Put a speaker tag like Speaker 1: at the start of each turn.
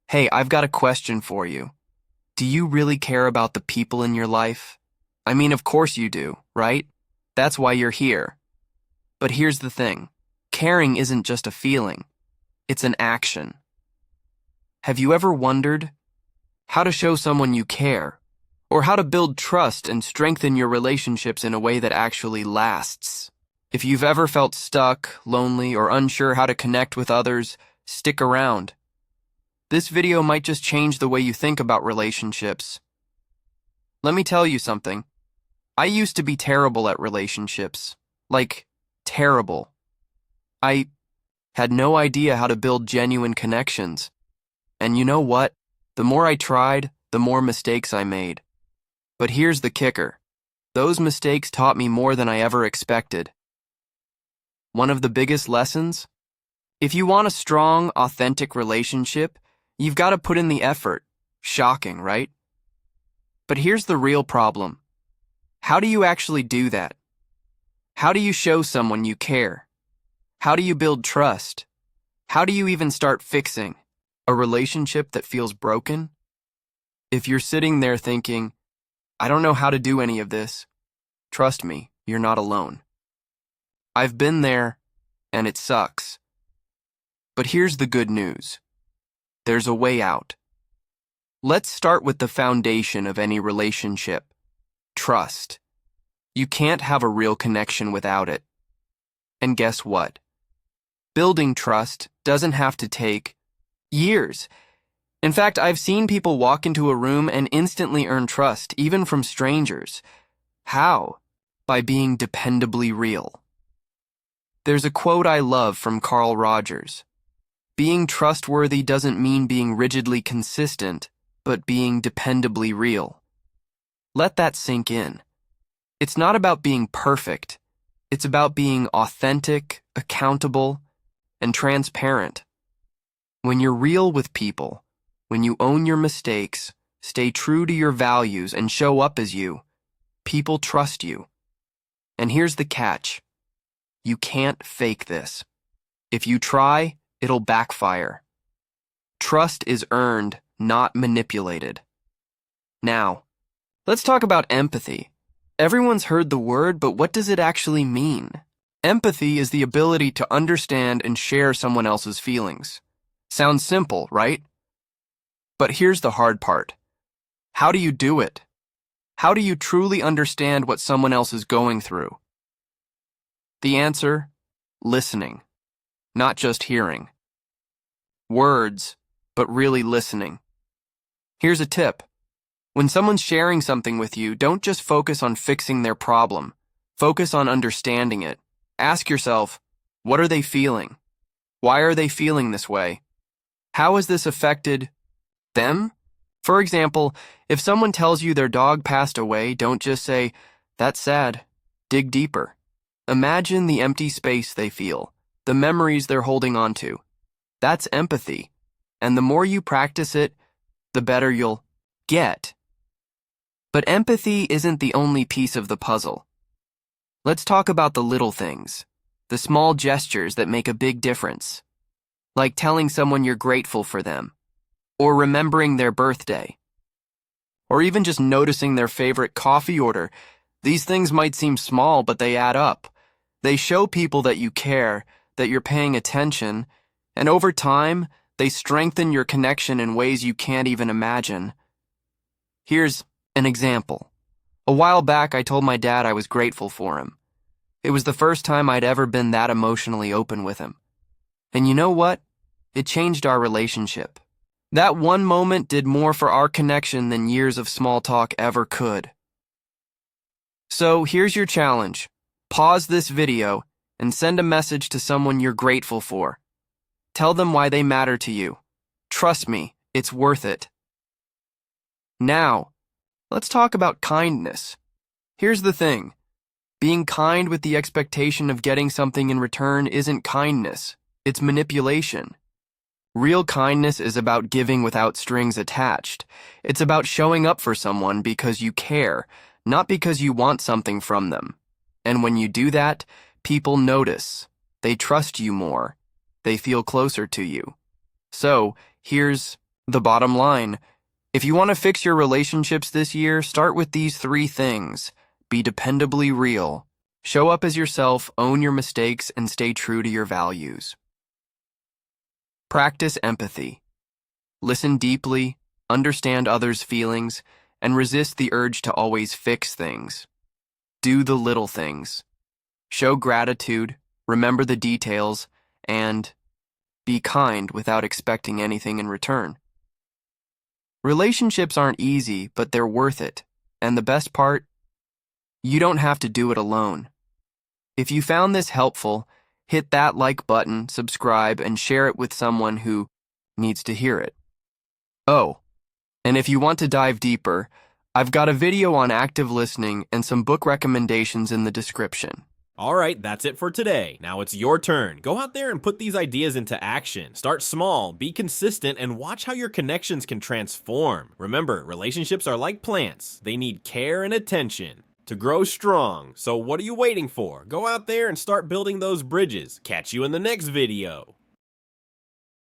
Speaker 1: Hey, I've got a question for you. Do you really care about the people in your life? I mean, of course you do, right? That's why you're here. But here's the thing. Caring isn't just a feeling. It's an action. Have you ever wondered how to show someone you care, or how to build trust and strengthen your relationships in a way that actually lasts? If you've ever felt stuck, lonely, or unsure how to connect with others, stick around. This video might just change the way you think about relationships. Let me tell you something. I used to be terrible at relationships. Like, terrible. I had no idea how to build genuine connections. And you know what? The more I tried, the more mistakes I made. But here's the kicker. Those mistakes taught me more than I ever expected. One of the biggest lessons? If you want a strong, authentic relationship, you've got to put in the effort. Shocking, right? But here's the real problem. How do you actually do that? How do you show someone you care? How do you build trust? How do you even start fixing a relationship that feels broken? If you're sitting there thinking, I don't know how to do any of this, trust me, you're not alone. I've been there, and it sucks. But here's the good news. There's a way out. Let's start with the foundation of any relationship. Trust. You can't have a real connection without it. And guess what? Building trust doesn't have to take years. In fact, I've seen people walk into a room and instantly earn trust, even from strangers. How? By being dependably real. There's a quote I love from Carl Rogers. Being trustworthy doesn't mean being rigidly consistent, but being dependably real. Let that sink in. It's not about being perfect. It's about being authentic, accountable, and transparent. When you're real with people, when you own your mistakes, stay true to your values, and show up as you, people trust you. And here's the catch. You can't fake this. If you try, it'll backfire. Trust is earned, not manipulated. Now, let's talk about empathy. Everyone's heard the word, but what does it actually mean? Empathy is the ability to understand and share someone else's feelings. Sounds simple, right? But here's the hard part. How do you do it? How do you truly understand what someone else is going through? The answer? Listening. Not just hearing. Words, but really listening. Here's a tip. When someone's sharing something with you, don't just focus on fixing their problem. Focus on understanding it. Ask yourself, what are they feeling? Why are they feeling this way? How has this affected them? For example, if someone tells you their dog passed away, don't just say, that's sad. Dig deeper. Imagine the empty space they feel, the memories they're holding on to. That's empathy. And the more you practice it, the better you'll get. But empathy isn't the only piece of the puzzle. Let's talk about the little things, the small gestures that make a big difference, like telling someone you're grateful for them, or remembering their birthday, or even just noticing their favorite coffee order. These things might seem small, but they add up. They show people that you care, that you're paying attention, and over time, they strengthen your connection in ways you can't even imagine. Here's an example. A while back, I told my dad I was grateful for him. It was the first time I'd ever been that emotionally open with him. And you know what? It changed our relationship. That one moment did more for our connection than years of small talk ever could. So here's your challenge. Pause this video and send a message to someone you're grateful for. Tell them why they matter to you. Trust me, it's worth it. Now, let's talk about kindness. Here's the thing. Being kind with the expectation of getting something in return isn't kindness. It's manipulation. Real kindness is about giving without strings attached. It's about showing up for someone because you care, not because you want something from them. And when you do that, people notice. They trust you more. They feel closer to you. So, here's The bottom line, if you want to fix your relationships this year, start with these 3 things. Be dependably real. Show up as yourself, own your mistakes, and stay true to your values. Practice empathy. Listen deeply, understand others' feelings, and resist the urge to always fix things. Do the little things. Show gratitude, remember the details, and be kind without expecting anything in return. Relationships aren't easy, but they're worth it. And the best part, you don't have to do it alone. If you found this helpful, hit that like button, subscribe, and share it with someone who needs to hear it. Oh, and if you want to dive deeper, I've got a video on active listening and some book recommendations in the description.
Speaker 2: Alright, that's it for today. Now it's your turn. Go out there and put these ideas into action. Start small, be consistent, and watch how your connections can transform. Remember, relationships are like plants. They need care and attention to grow strong. So what are you waiting for? Go out there and start building those bridges. Catch you in the next video.